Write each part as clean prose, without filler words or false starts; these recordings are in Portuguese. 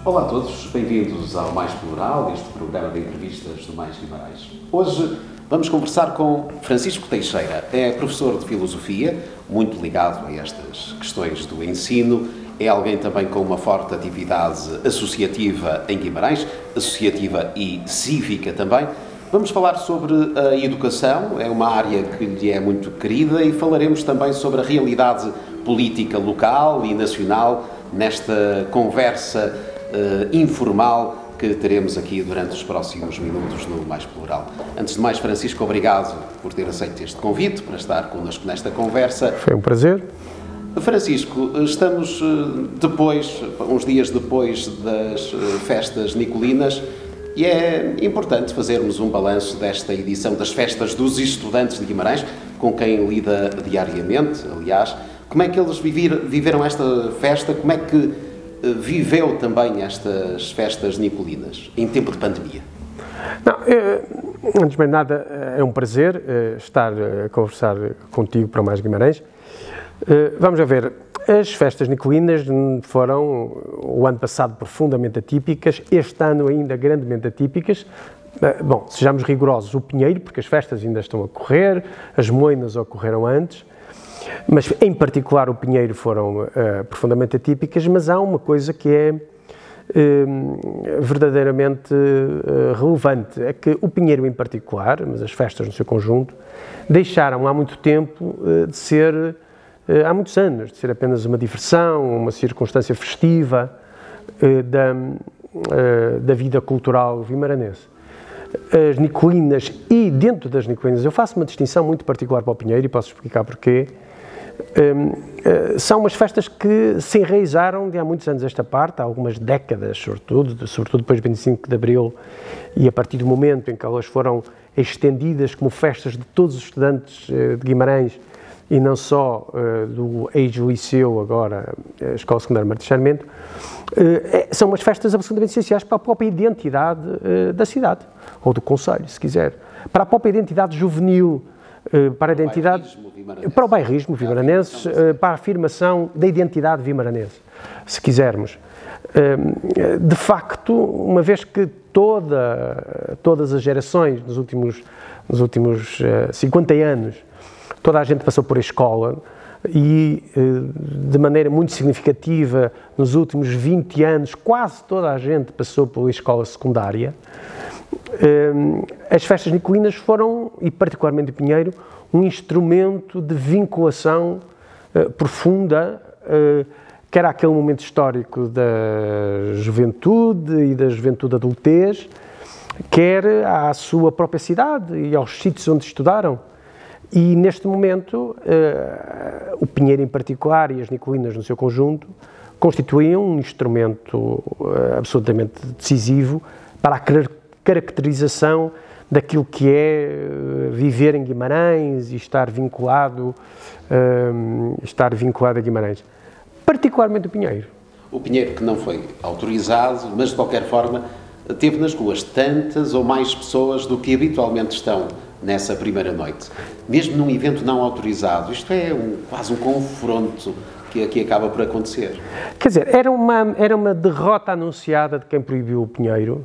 Olá a todos, bem-vindos ao Mais Plural, este programa de entrevistas do Mais Guimarães. Hoje vamos conversar com Francisco Teixeira. É professor de Filosofia, muito ligado a estas questões do ensino. É alguém também com uma forte atividade associativa em Guimarães, associativa e cívica também. Vamos falar sobre a educação, é uma área que lhe é muito querida, e falaremos também sobre a realidade política local e nacional nesta conversa informal que teremos aqui durante os próximos minutos no Mais Plural. Antes de mais, Francisco, obrigado por ter aceito este convite para estar connosco nesta conversa. Foi um prazer. Francisco, estamos uns dias depois das festas nicolinas, e é importante fazermos um balanço desta edição das festas dos estudantes de Guimarães, com quem lida diariamente, aliás. Como é que eles viveram esta festa? Como é que viveu também estas festas nicolinas, em tempo de pandemia? Antes de mais nada, é um prazer estar a conversar contigo para o Mais Guimarães. Vamos a ver, as festas nicolinas foram, o ano passado, profundamente atípicas, este ano ainda grandemente atípicas. Bom, sejamos rigorosos, o Pinheiro, porque as festas ainda estão a correr, as moinas ocorreram antes, mas em particular o Pinheiro foram profundamente atípicas, mas há uma coisa que é verdadeiramente relevante, é que o Pinheiro em particular, mas as festas no seu conjunto, deixaram há muito tempo de ser, há muitos anos, de ser apenas uma diversão, uma circunstância festiva da vida cultural vimaranense. As nicolinas, e dentro das nicolinas, eu faço uma distinção muito particular para o Pinheiro e posso explicar porquê. São umas festas que se enraizaram de há muitos anos esta parte, há algumas décadas, sobretudo depois de 25 de Abril, e a partir do momento em que elas foram estendidas como festas de todos os estudantes de Guimarães, e não só do ex-liceu, agora a Escola Secundária Martins Sarmento, são umas festas absolutamente essenciais para a própria identidade da cidade, ou do concelho, se quiser, para a própria identidade juvenil, para a identidade, para o bairrismo vimaranense, para a afirmação da identidade vimaranense, se quisermos. De facto, uma vez que todas as gerações, nos últimos 50 anos, toda a gente passou por a escola, e de maneira muito significativa, nos últimos 20 anos, quase toda a gente passou pela escola secundária. As festas nicolinas foram, e particularmente o Pinheiro, um instrumento de vinculação profunda, quer àquele momento histórico da juventude e da juventude adultez, quer à sua própria cidade e aos sítios onde estudaram. E neste momento, o Pinheiro em particular e as nicolinas no seu conjunto constituíam um instrumento absolutamente decisivo para a caracterização daquilo que é viver em Guimarães e estar vinculado a Guimarães. Particularmente o Pinheiro. O Pinheiro, que não foi autorizado, mas de qualquer forma teve nas ruas tantas ou mais pessoas do que habitualmente estão nessa primeira noite. Mesmo num evento não autorizado, isto é quase um confronto que aqui acaba por acontecer. Quer dizer, era uma derrota anunciada de quem proibiu o Pinheiro,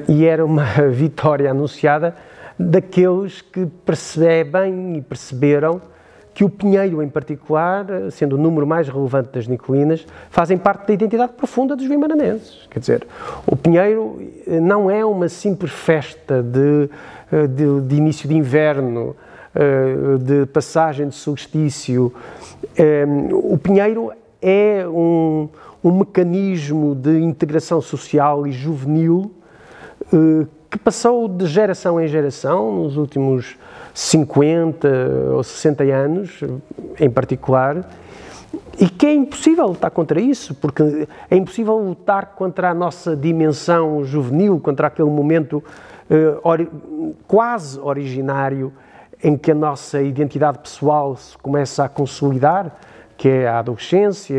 e era uma vitória anunciada daqueles que percebem e perceberam que o Pinheiro, em particular, sendo o número mais relevante das nicolinas, fazem parte da identidade profunda dos vimaranenses. Quer dizer, o Pinheiro não é uma simples festa de início de inverno, de passagem de solstício. O Pinheiro é um mecanismo de integração social e juvenil que passou de geração em geração, nos últimos 50 ou 60 anos, em particular, e que é impossível lutar contra isso, porque é impossível lutar contra a nossa dimensão juvenil, contra aquele momento quase originário em que a nossa identidade pessoal se começa a consolidar, que é a adolescência,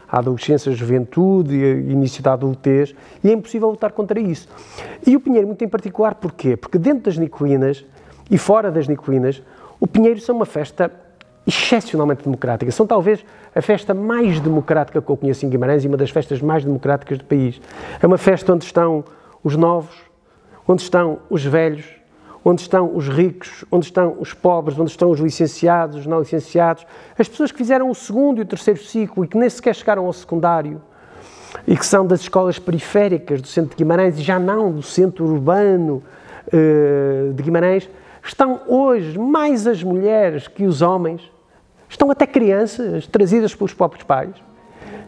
a juventude e início da adultez, e é impossível lutar contra isso. E o Pinheiro, muito em particular, porquê? Porque dentro das nicolinas e fora das nicolinas, o Pinheiro são uma festa excepcionalmente democrática. São talvez a festa mais democrática que eu conheço em Guimarães e uma das festas mais democráticas do país. É uma festa onde estão os novos, onde estão os velhos, onde estão os ricos, onde estão os pobres, onde estão os licenciados, os não licenciados, as pessoas que fizeram o segundo e o terceiro ciclo e que nem sequer chegaram ao secundário e que são das escolas periféricas do centro de Guimarães e já não do centro urbano de Guimarães, estão hoje mais as mulheres que os homens, estão até crianças trazidas pelos próprios pais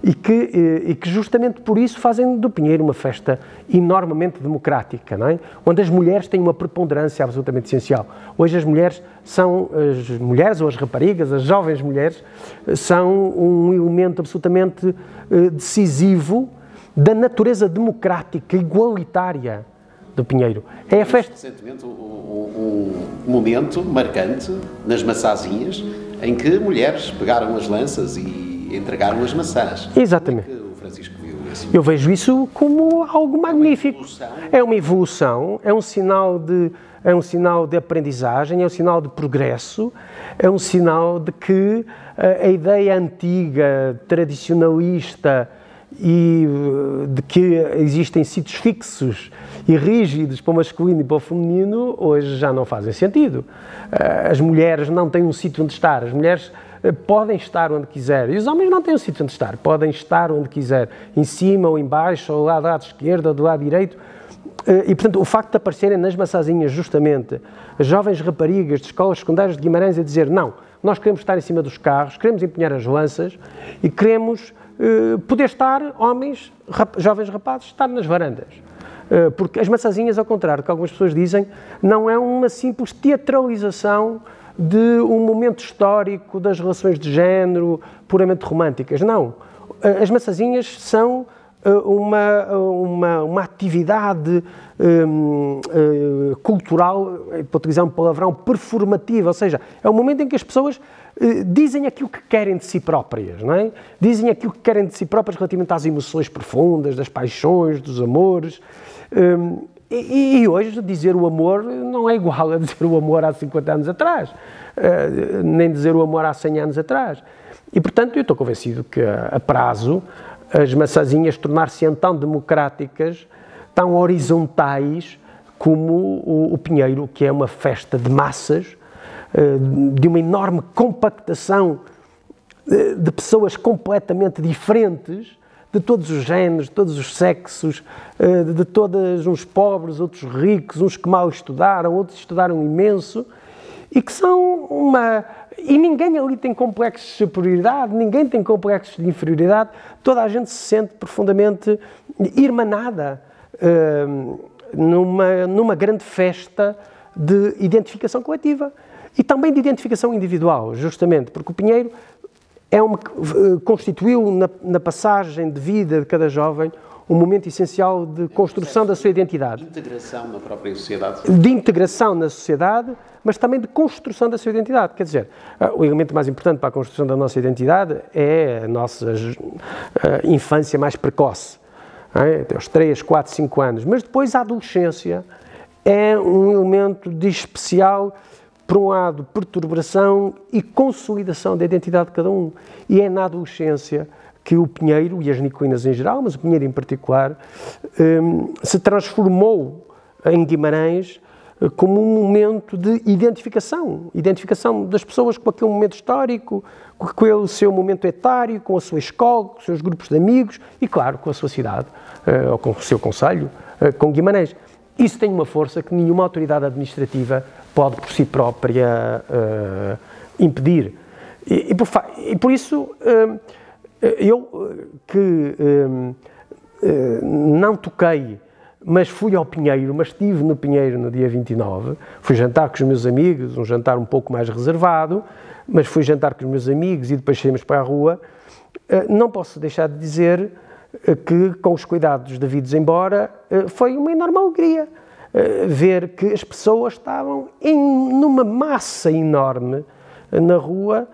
e que justamente por isso fazem do Pinheiro uma festa enormemente democrática, não é? Onde as mulheres têm uma preponderância absolutamente essencial. Hoje as mulheres ou as raparigas, as jovens mulheres, são um elemento absolutamente decisivo da natureza democrática, igualitária do Pinheiro. É a festa... Recentemente um momento marcante nas maçazinhas em que mulheres pegaram as lanças e entregaram as maçãs. Exatamente. Como é que o Francisco viu isso? Eu vejo isso como algo magnífico. É uma evolução, é um sinal de aprendizagem, é um sinal de progresso, é um sinal de que a ideia antiga, tradicionalista e de que existem sítios fixos e rígidos para o masculino e para o feminino, hoje já não fazem sentido. As mulheres não têm um sítio onde estar, as mulheres podem estar onde quiser, e os homens não têm um sítio onde estar, podem estar onde quiser, em cima ou em baixo, ou do lado esquerdo ou do lado direito, e portanto o facto de aparecerem nas maçazinhas justamente as jovens raparigas de escolas secundárias de Guimarães a dizer não, nós queremos estar em cima dos carros, queremos empunhar as lanças e queremos poder estar, homens, jovens rapazes, estar nas varandas. Porque as maçazinhas, ao contrário do que algumas pessoas dizem, não é uma simples teatralização de um momento histórico das relações de género puramente românticas. Não. As maçazinhas são uma atividade cultural, para utilizar um palavrão, performativa, ou seja, é um momento em que as pessoas dizem aquilo que querem de si próprias, não é? Dizem aquilo que querem de si próprias relativamente às emoções profundas, das paixões, dos amores. E hoje dizer o amor não é igual a dizer o amor há 50 anos atrás, nem dizer o amor há 100 anos atrás. E, portanto, eu estou convencido que a prazo as maçazinhas tornar-se-ão tão democráticas, tão horizontais como o Pinheiro, que é uma festa de massas, de uma enorme compactação de pessoas completamente diferentes, de todos os géneros, de todos os sexos, de todos uns pobres, outros ricos, uns que mal estudaram, outros estudaram imenso, e que são uma... E ninguém ali tem complexos de superioridade, ninguém tem complexos de inferioridade, toda a gente se sente profundamente irmanada numa grande festa de identificação coletiva e também de identificação individual, justamente, porque o Pinheiro constituiu na passagem de vida de cada jovem um momento essencial de construção da sua identidade. De integração na própria sociedade. De integração na sociedade, mas também de construção da sua identidade. Quer dizer, o elemento mais importante para a construção da nossa identidade é a nossa infância mais precoce, até aos 3, 4, 5 anos. Mas depois a adolescência é um elemento de especial, por um lado, perturbação e consolidação da identidade de cada um. E é na adolescência que o Pinheiro, e as Nicolinas em geral, mas o Pinheiro em particular, se transformou em Guimarães como um momento de identificação das pessoas com aquele momento histórico, com o seu momento etário, com a sua escola, com os seus grupos de amigos e, claro, com a sua cidade, ou com o seu concelho, com Guimarães. Isso tem uma força que nenhuma autoridade administrativa pode, por si própria, impedir. E por isso... Eu que não toquei, mas fui ao Pinheiro, mas estive no Pinheiro no dia 29, fui jantar com os meus amigos, um jantar um pouco mais reservado, mas fui jantar com os meus amigos e depois saímos para a rua, não posso deixar de dizer que, com os cuidados devidos embora, foi uma enorme alegria ver que as pessoas estavam numa massa enorme na rua,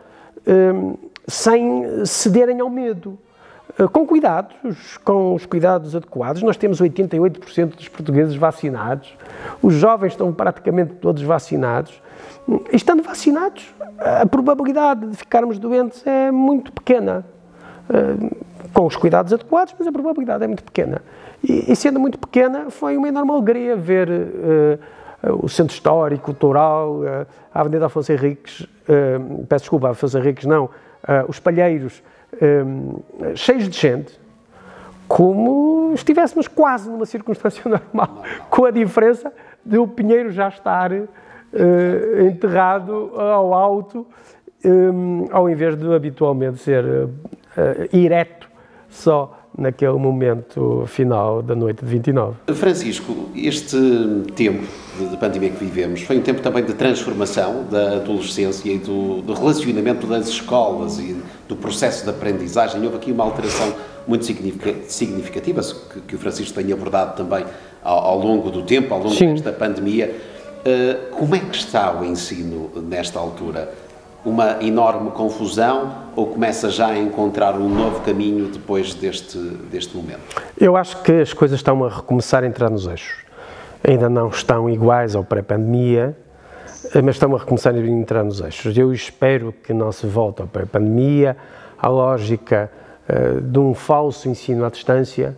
sem cederem ao medo, com os cuidados adequados. Nós temos 88% dos portugueses vacinados, os jovens estão praticamente todos vacinados estando vacinados, a probabilidade de ficarmos doentes é muito pequena. Com os cuidados adequados, mas a probabilidade é muito pequena. E sendo muito pequena, foi uma enorme alegria ver o Centro Histórico, o Toural, a Avenida Afonso Henriques, peço desculpa, Afonso Henriques não, os Palheiros, cheios de gente, como estivéssemos quase numa circunstância normal, com a diferença de o Pinheiro já estar enterrado ao alto, ao invés de habitualmente ser ereto só naquele momento final da noite de 29. Francisco, este tempo de pandemia que vivemos foi um tempo também de transformação da adolescência e do relacionamento das escolas e do processo de aprendizagem. Houve aqui uma alteração muito significativa que o Francisco tem abordado também ao longo do tempo, ao longo desta pandemia. Como é que está o ensino nesta altura? Uma enorme confusão ou começa já a encontrar um novo caminho depois deste momento? Eu acho que as coisas estão a recomeçar a entrar nos eixos. Ainda não estão iguais ao pré-pandemia, mas estão a recomeçar a entrar nos eixos. Eu espero que não se volte ao pré-pandemia, à lógica de um falso ensino à distância,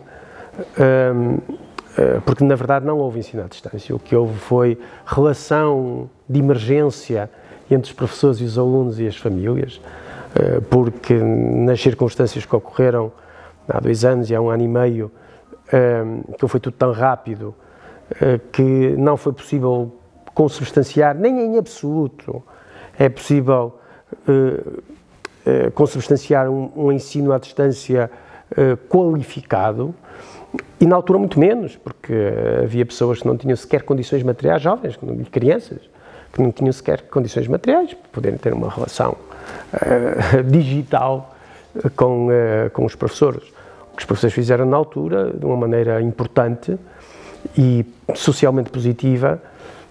porque na verdade não houve ensino à distância. O que houve foi relação de emergência entre os professores e os alunos e as famílias, porque nas circunstâncias que ocorreram há 2 anos e há 1 ano e meio, que foi tudo tão rápido, que não foi possível consubstanciar, nem em absoluto é possível consubstanciar um ensino à distância qualificado, e na altura muito menos, porque havia pessoas que não tinham sequer condições materiais, jovens, crianças, que não tinham sequer condições materiais para poderem ter uma relação digital com os professores. O que os professores fizeram na altura, de uma maneira importante e socialmente positiva.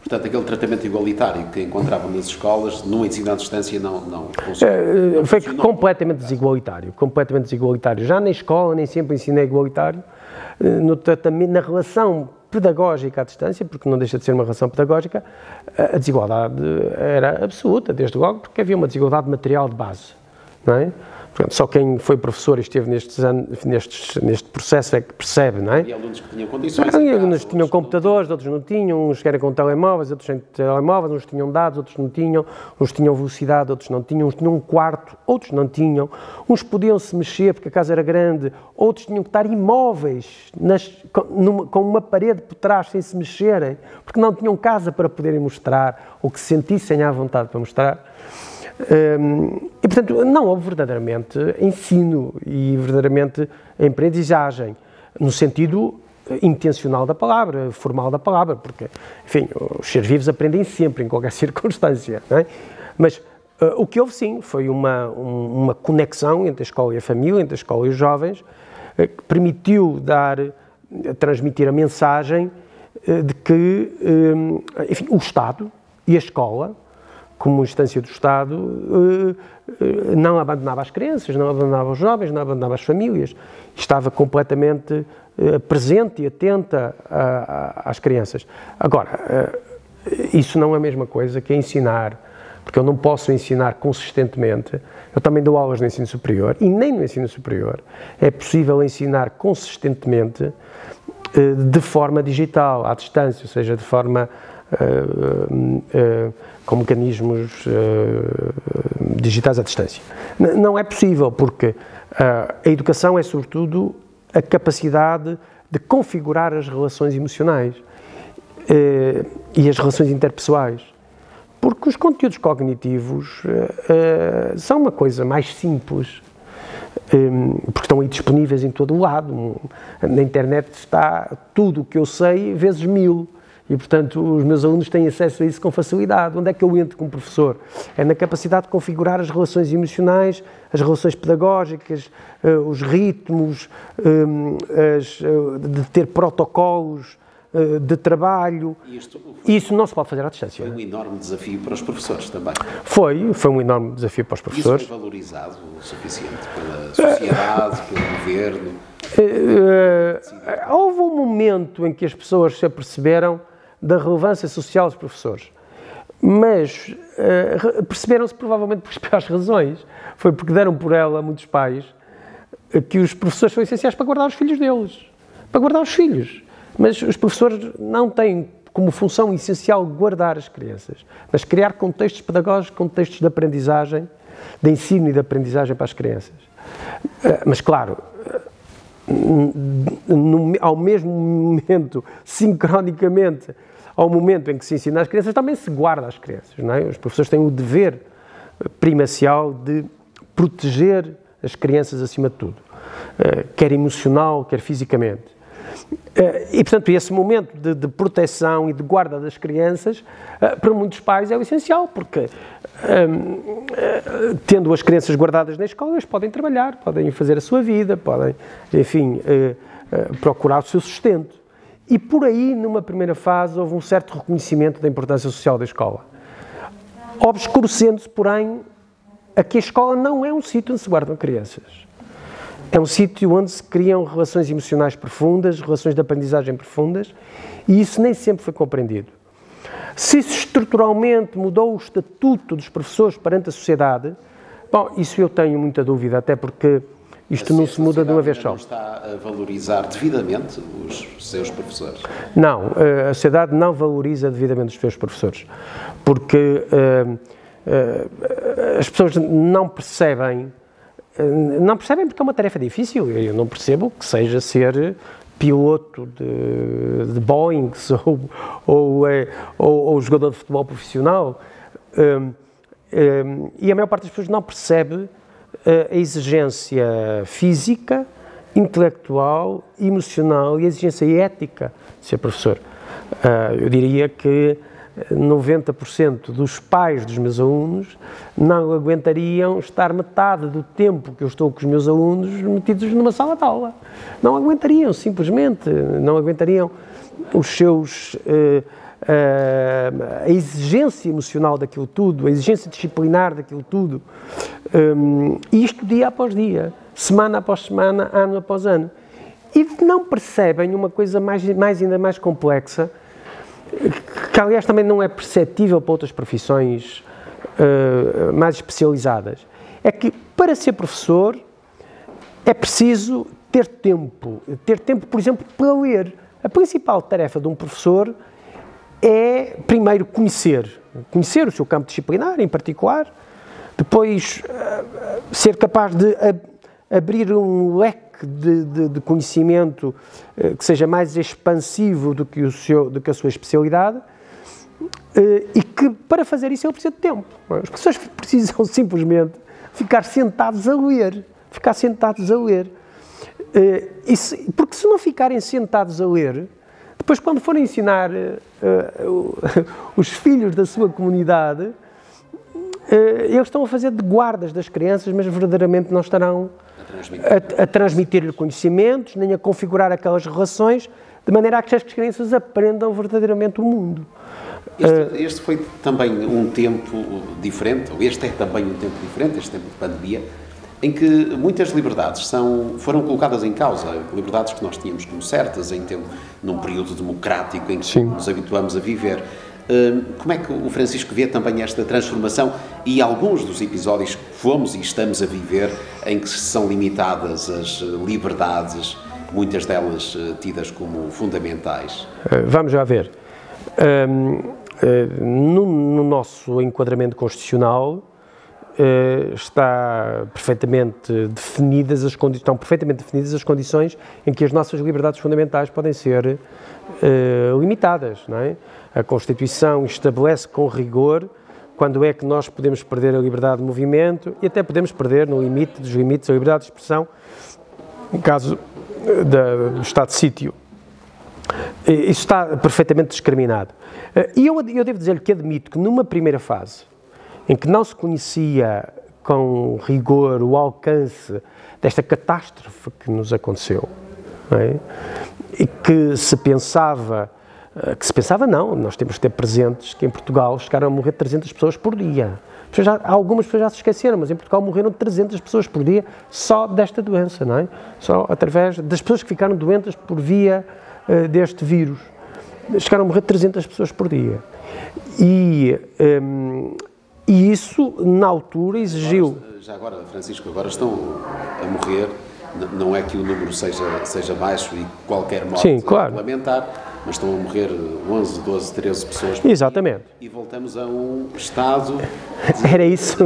Portanto, aquele tratamento igualitário que encontravam nas escolas, no ensino à distância, não funcionou. Foi completamente desigualitário. Já na escola, nem sempre o ensino é igualitário. No tratamento, na relação pedagógica à distância, porque não deixa de ser uma relação pedagógica, a desigualdade era absoluta, desde logo, porque havia uma desigualdade material de base, não é? Portanto, só quem foi professor e esteve neste processo é que percebe, não é? Havia alunos que tinham condições. Havia alunos que tinham computadores, outros não tinham, uns que eram com telemóveis, outros sem telemóveis, uns tinham dados, outros não tinham, uns tinham velocidade, outros não tinham, uns tinham um quarto, outros não tinham, uns podiam se mexer porque a casa era grande, outros tinham que estar imóveis, com uma parede por trás sem se mexerem, porque não tinham casa para poderem mostrar, ou que se sentissem à vontade para mostrar. E, portanto, não houve verdadeiramente ensino e verdadeiramente aprendizagem, no sentido intencional da palavra, formal da palavra, porque, enfim, os seres vivos aprendem sempre, em qualquer circunstância, não é? Mas o que houve, sim, foi uma conexão entre a escola e a família, entre a escola e os jovens, que permitiu transmitir a mensagem de que, enfim, o Estado e a escola, como instância do Estado, não abandonava as crianças, não abandonava os jovens, não abandonava as famílias. Estava completamente presente e atenta às crianças. Agora, isso não é a mesma coisa que ensinar, porque eu não posso ensinar consistentemente. Eu também dou aulas no ensino superior, e nem no ensino superior é possível ensinar consistentemente de forma digital, à distância, ou seja, de forma com mecanismos digitais à distância. Não é possível, porque a educação é, sobretudo, a capacidade de configurar as relações emocionais e as relações interpessoais. Porque os conteúdos cognitivos são uma coisa mais simples, porque estão aí disponíveis em todo o lado. Na internet está tudo o que eu sei vezes 1000. E, portanto, os meus alunos têm acesso a isso com facilidade. Onde é que eu entro como professor? É na capacidade de configurar as relações emocionais, as relações pedagógicas, os ritmos, de ter protocolos de trabalho. Isso não se pode fazer à distância. Foi um enorme desafio para os professores também. Foi um enorme desafio para os professores. Isso foi valorizado o suficiente pela sociedade, pelo governo? Houve um momento em que as pessoas se aperceberam da relevância social dos professores. mas perceberam-se provavelmente por piores razões. Foi porque deram por ela, muitos pais, que os professores são essenciais para guardar os filhos deles. Para guardar os filhos. Mas os professores não têm como função essencial guardar as crianças, mas criar contextos pedagógicos, contextos de aprendizagem, de ensino e de aprendizagem para as crianças. Mas, claro, ao mesmo momento, sincronicamente, ao momento em que se ensina às crianças, também se guarda as crianças, não é? Os professores têm o dever primacial de proteger as crianças acima de tudo, quer emocional, quer fisicamente. E, portanto, esse momento de proteção e de guarda das crianças, para muitos pais é o essencial, porque tendo as crianças guardadas na escola, eles podem trabalhar, podem fazer a sua vida, podem, enfim, procurar o seu sustento. E por aí, numa primeira fase, houve um certo reconhecimento da importância social da escola, obscurecendo-se, porém, a que a escola não é um sítio onde se guardam crianças. É um sítio onde se criam relações emocionais profundas, relações de aprendizagem profundas, e isso nem sempre foi compreendido. Se isso estruturalmente mudou o estatuto dos professores perante a sociedade, bom, isso eu tenho muita dúvida, até porque isto não se muda de uma vez só. Não está a valorizar devidamente os seus professores? Não, a sociedade não valoriza devidamente os seus professores, porque as pessoas não percebem porque é uma tarefa difícil. Eu não percebo que seja ser piloto de Boeing ou jogador de futebol profissional. E a maior parte das pessoas não percebe a exigência física, intelectual, emocional e a exigência ética de ser professor. Eu diria que 90% dos pais dos meus alunos não aguentariam estar metade do tempo que eu estou com os meus alunos metidos numa sala de aula. Não aguentariam, simplesmente. Não aguentariam os seus... a exigência emocional daquilo tudo, a exigência disciplinar daquilo tudo. E isto dia após dia, semana após semana, ano após ano. E não percebem uma coisa ainda mais complexa, que aliás também não é perceptível para outras profissões mais especializadas, é que para ser professor é preciso ter tempo, por exemplo, para ler. A principal tarefa de um professor é, primeiro, conhecer o seu campo disciplinar, em particular, depois ser capaz de abrir um leque de conhecimento que seja mais expansivo do que a sua especialidade, e que, para fazer isso, ele precisa de tempo. As pessoas precisam simplesmente ficar sentados a ler. Porque se não ficarem sentados a ler, depois, quando forem ensinar os filhos da sua comunidade, eles estão a fazer de guardas das crianças, mas verdadeiramente não estarão a transmitir-lhe conhecimentos, nem a configurar aquelas relações, de maneira a que as crianças aprendam verdadeiramente o mundo. Este foi também um tempo diferente, ou este é também um tempo diferente, este tempo de pandemia, em que muitas liberdades foram colocadas em causa, liberdades que nós tínhamos como certas, num período democrático em que Sim. nos habituamos a viver. Como é que o Francisco vê também esta transformação e alguns dos episódios que fomos e estamos a viver em que são limitadas as liberdades, muitas delas tidas como fundamentais? Vamos já ver. No nosso enquadramento constitucional estão perfeitamente definidas as condições em que as nossas liberdades fundamentais podem ser limitadas, não é? A Constituição estabelece com rigor quando é que nós podemos perder a liberdade de movimento e até podemos perder no limite dos limites a liberdade de expressão, no caso do estado de sítio. Isso está perfeitamente discriminado. E eu devo dizer-lhe que admito que numa primeira fase, em que não se conhecia com rigor o alcance desta catástrofe que nos aconteceu, não é? E que se pensava não, nós temos que ter presentes que em Portugal chegaram a morrer 300 pessoas por dia. Algumas pessoas já se esqueceram, mas em Portugal morreram 300 pessoas por dia só desta doença, não é? Só através das pessoas que ficaram doentes por via deste vírus. Chegaram a morrer 300 pessoas por dia. E isso, na altura, exigiu... Já agora, Francisco, agora estão a morrer, não é que o número seja baixo e qualquer morte Sim, claro. lamentar, mas estão a morrer 11, 12, 13 pessoas. Exatamente. E voltamos a um estado... Era isso.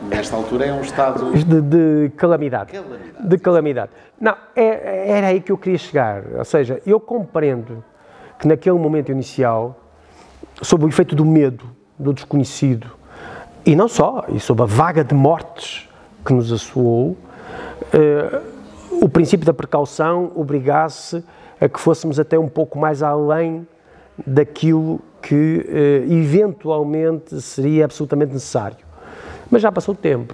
Nesta altura é um estado... De calamidade. De calamidade. Não, era aí que eu queria chegar. Ou seja, eu compreendo que naquele momento inicial, sob o efeito do medo, do desconhecido, e não só, e sob a vaga de mortes que nos assoou, o princípio da precaução obrigasse a que fôssemos até um pouco mais além daquilo que eventualmente seria absolutamente necessário. Mas já passou o tempo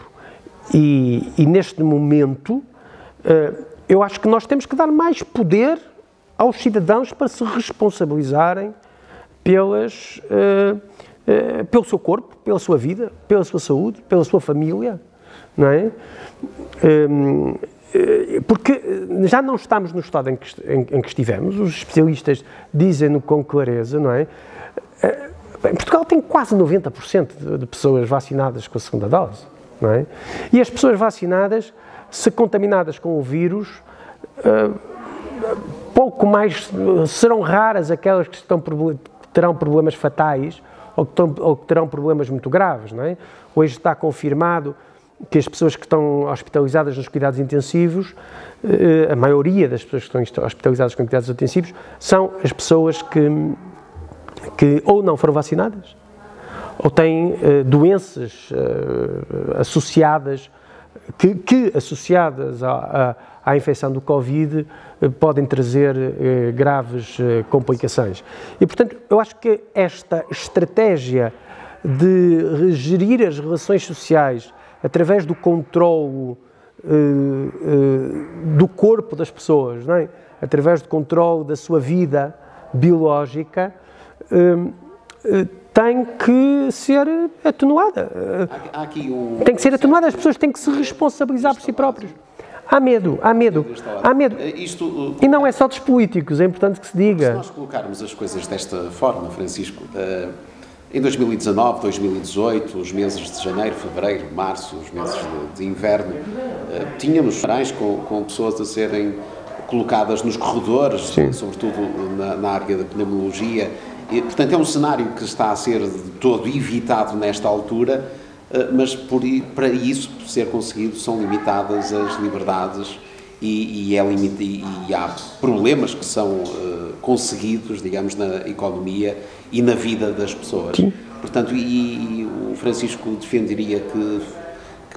e neste momento eu acho que nós temos que dar mais poder aos cidadãos para se responsabilizarem pelo seu corpo, pela sua vida, pela sua saúde, pela sua família, não é? Porque já não estamos no estado em que estivemos, os especialistas dizem-no com clareza, não é? Em Portugal tem quase 90% de pessoas vacinadas com a segunda dose, não é? E as pessoas vacinadas, se contaminadas com o vírus, pouco mais, serão raras aquelas que terão problemas fatais ou que terão problemas muito graves, não é? Hoje está confirmado que as pessoas que estão hospitalizadas nos cuidados intensivos, a maioria das pessoas que estão hospitalizadas com cuidados intensivos, são as pessoas que ou não foram vacinadas, ou têm doenças associadas, que associadas à infecção do Covid, podem trazer graves complicações. E, portanto, eu acho que esta estratégia de gerir as relações sociais através do controlo do corpo das pessoas, não é? Através do controlo da sua vida biológica, tem que ser atenuada. Tem que ser atenuada, as pessoas têm que se responsabilizar por si próprios. Há medo. E não é só dos políticos, é importante que se diga. Se nós colocarmos as coisas desta forma, Francisco, em 2019, 2018, os meses de janeiro, fevereiro, março, os meses de inverno, tínhamos jornais com pessoas a serem colocadas nos corredores, Sim. sobretudo na área da pneumologia. E, portanto, é um cenário que está a ser de todo evitado nesta altura, mas para isso ser conseguido são limitadas as liberdades e há problemas que são conseguidos, digamos, na economia e na vida das pessoas. Sim. Portanto, e o Francisco defenderia que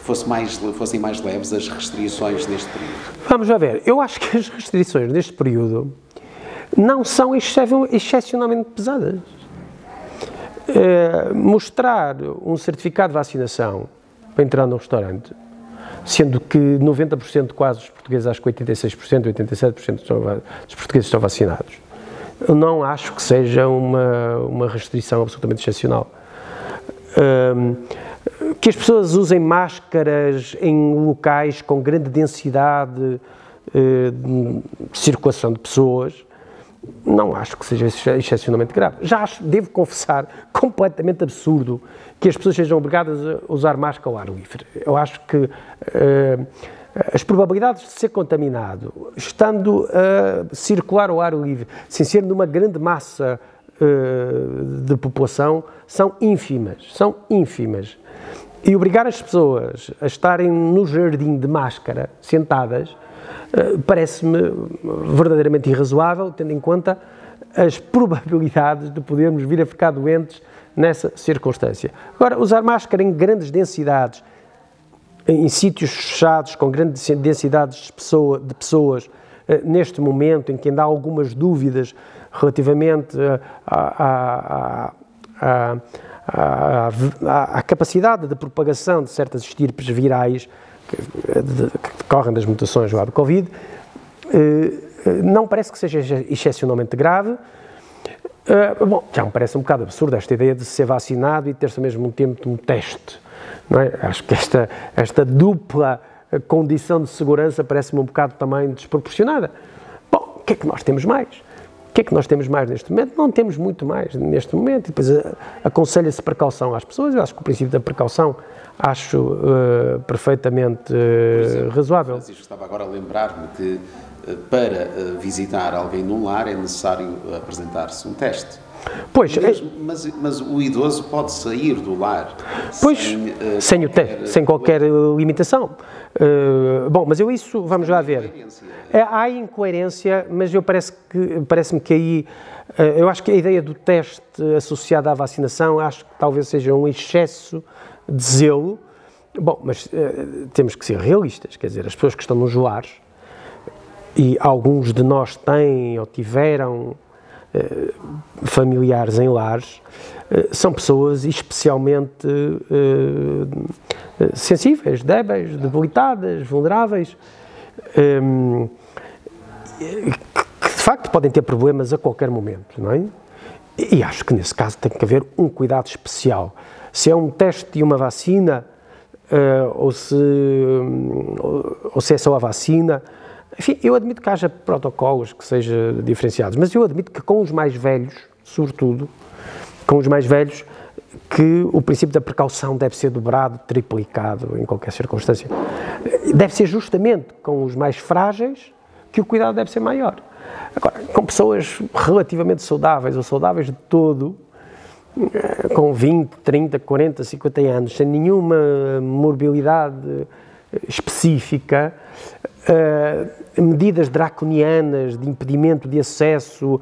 fossem mais leves as restrições neste período. Vamos lá ver, eu acho que as restrições neste período não são excepcionalmente pesadas. Mostrar um certificado de vacinação para entrar num restaurante, sendo que 90% quase dos portugueses, acho que 86%, 87% dos portugueses estão vacinados, eu não acho que seja uma restrição absolutamente excepcional. Que as pessoas usem máscaras em locais com grande densidade de circulação de pessoas, não acho que seja excepcionalmente grave. Já acho, devo confessar, completamente absurdo que as pessoas sejam obrigadas a usar máscara ao ar livre. Eu acho que as probabilidades de ser contaminado, estando a circular ao ar livre, sem ser numa grande massa de população, são ínfimas. E obrigar as pessoas a estarem no jardim de máscara, sentadas, parece-me verdadeiramente irrazoável, tendo em conta as probabilidades de podermos vir a ficar doentes nessa circunstância. Agora, usar máscara em grandes densidades, em sítios fechados, com grandes densidades de pessoas, neste momento em que ainda há algumas dúvidas relativamente à capacidade de propagação de certas estirpes virais que decorrem das mutações do Covid, não parece que seja excepcionalmente grave. Bom, já me parece um bocado absurdo esta ideia de ser vacinado e ter-se ao mesmo tempo um teste, não é? Acho que esta dupla condição de segurança parece-me um bocado também desproporcionada. Bom, o que é que nós temos mais? O que é que nós temos mais neste momento? Não temos muito mais neste momento. E depois aconselha-se precaução às pessoas. Eu acho que o princípio da precaução acho perfeitamente razoável. Francisco, estava agora a lembrar-me que para visitar alguém num lar é necessário apresentar-se um teste. Pois, mas o idoso pode sair do lar sem qualquer limitação. Bom, mas isso vamos lá ver. Há incoerência, mas parece-me que aí, eu acho que a ideia do teste associado à vacinação, acho que talvez seja um excesso de zelo. Bom, mas temos que ser realistas, quer dizer, as pessoas que estão nos lares, e alguns de nós têm ou tiveram familiares em lares, são pessoas especialmente sensíveis, débeis, debilitadas, vulneráveis, que de facto podem ter problemas a qualquer momento, não é? E acho que nesse caso tem que haver um cuidado especial. Se é um teste e uma vacina, ou se é só a vacina. Enfim, eu admito que haja protocolos que sejam diferenciados, mas eu admito que com os mais velhos, sobretudo, com os mais velhos, que o princípio da precaução deve ser dobrado, triplicado em qualquer circunstância. Deve ser justamente com os mais frágeis que o cuidado deve ser maior. Agora, com pessoas relativamente saudáveis ou saudáveis de todo, com 20, 30, 40, 50 anos, sem nenhuma morbilidade específica, medidas draconianas de impedimento de acesso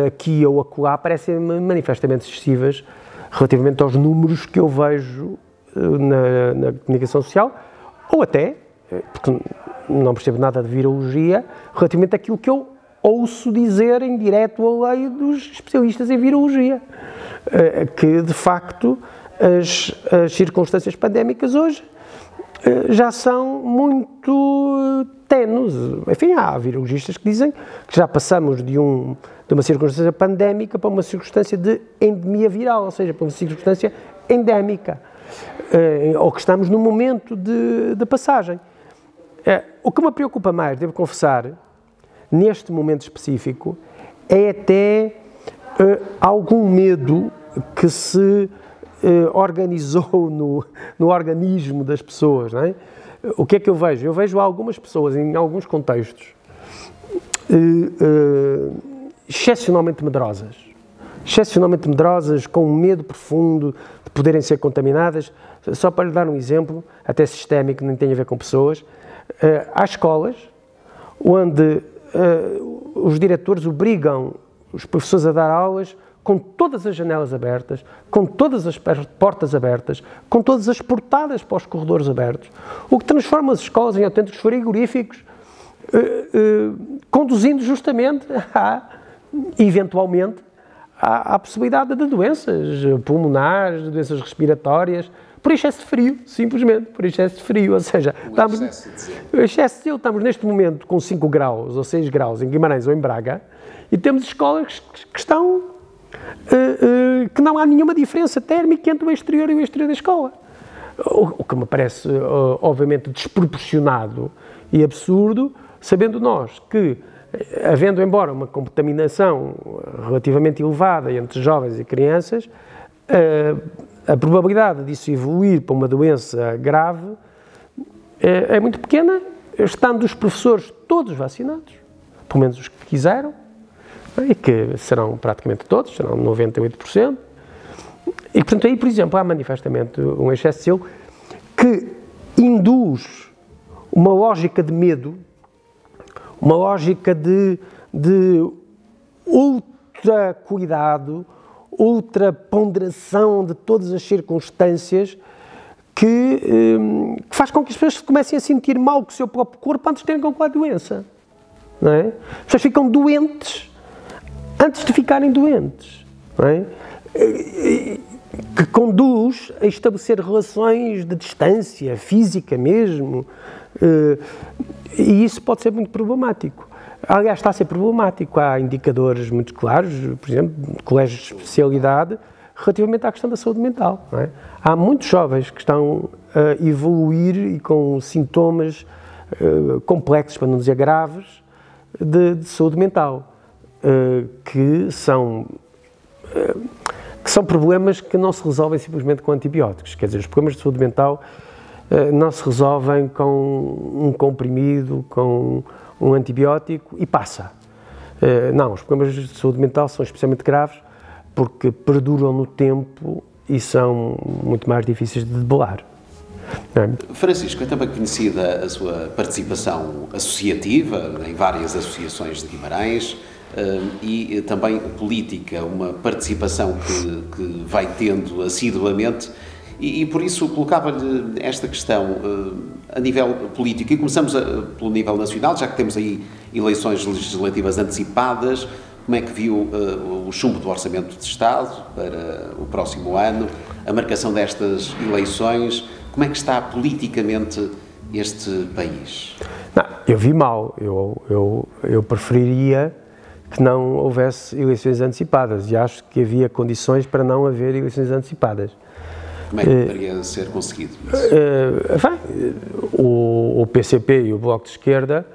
aqui ou acolá parecem-me manifestamente excessivas relativamente aos números que eu vejo na comunicação social, ou até, porque não percebo nada de virologia, relativamente àquilo que eu ouço dizer em direto ao leio dos especialistas em virologia, que de facto as circunstâncias pandémicas hoje já são muito tenues. Enfim, há virologistas que dizem que já passamos de uma circunstância pandémica para uma circunstância de endemia viral, ou seja, para uma circunstância endémica, ou que estamos num momento de passagem. O que me preocupa mais, devo confessar, neste momento específico, é até algum medo que se organizou no organismo das pessoas, não é? O que é que eu vejo? Eu vejo algumas pessoas, em alguns contextos, excepcionalmente medrosas, com um medo profundo de poderem ser contaminadas. Só para lhe dar um exemplo, até sistémico, nem tem a ver com pessoas, há escolas onde os diretores obrigam os professores a dar aulas com todas as janelas abertas, com todas as portas abertas, com todas as portadas para os corredores abertos, o que transforma as escolas em autênticos frigoríficos, conduzindo justamente eventualmente, à possibilidade de doenças pulmonares, de doenças respiratórias, por excesso de frio, simplesmente, por excesso de frio, ou seja, estamos neste momento com 5 graus ou 6 graus em Guimarães ou em Braga, e temos escolas que estão, que não há nenhuma diferença térmica entre o exterior e o exterior da escola. O que me parece, obviamente, desproporcionado e absurdo, sabendo nós que, havendo embora uma contaminação relativamente elevada entre jovens e crianças, a probabilidade disso evoluir para uma doença grave é muito pequena, estando os professores todos vacinados, pelo menos os que quiseram, e que serão praticamente todos, serão 98%. E, portanto, aí, por exemplo, há manifestamente um excesso de zelo que induz uma lógica de medo, uma lógica de ultra cuidado, ultra ponderação de todas as circunstâncias que faz com que as pessoas comecem a sentir mal com o seu próprio corpo antes de terem qualquer doença. Não é? As pessoas ficam doentes antes de ficarem doentes. Não é? Que conduz a estabelecer relações de distância, física mesmo, e isso pode ser muito problemático. Aliás, está a ser problemático. Há indicadores muito claros, por exemplo, de colégios de especialidade, relativamente à questão da saúde mental. Não é? Há muitos jovens que estão a evoluir e com sintomas complexos, para não dizer graves, de saúde mental. que são problemas que não se resolvem simplesmente com antibióticos. Quer dizer, os problemas de saúde mental não se resolvem com um comprimido, com um antibiótico e passa. Não, os problemas de saúde mental são especialmente graves porque perduram no tempo e são muito mais difíceis de debelar. Francisco, é também conhecida a sua participação associativa em várias associações de Guimarães e também política, uma participação que vai tendo assiduamente e por isso colocava-lhe esta questão a nível político e começamos pelo nível nacional, já que temos aí eleições legislativas antecipadas. Como é que viu o chumbo do Orçamento de Estado para o próximo ano, a marcação destas eleições? Como é que está politicamente este país? Não, eu vi mal. Eu preferiria que não houvesse eleições antecipadas e acho que havia condições para não haver eleições antecipadas. Como é que poderia ser conseguido isso? O PCP e o Bloco de Esquerda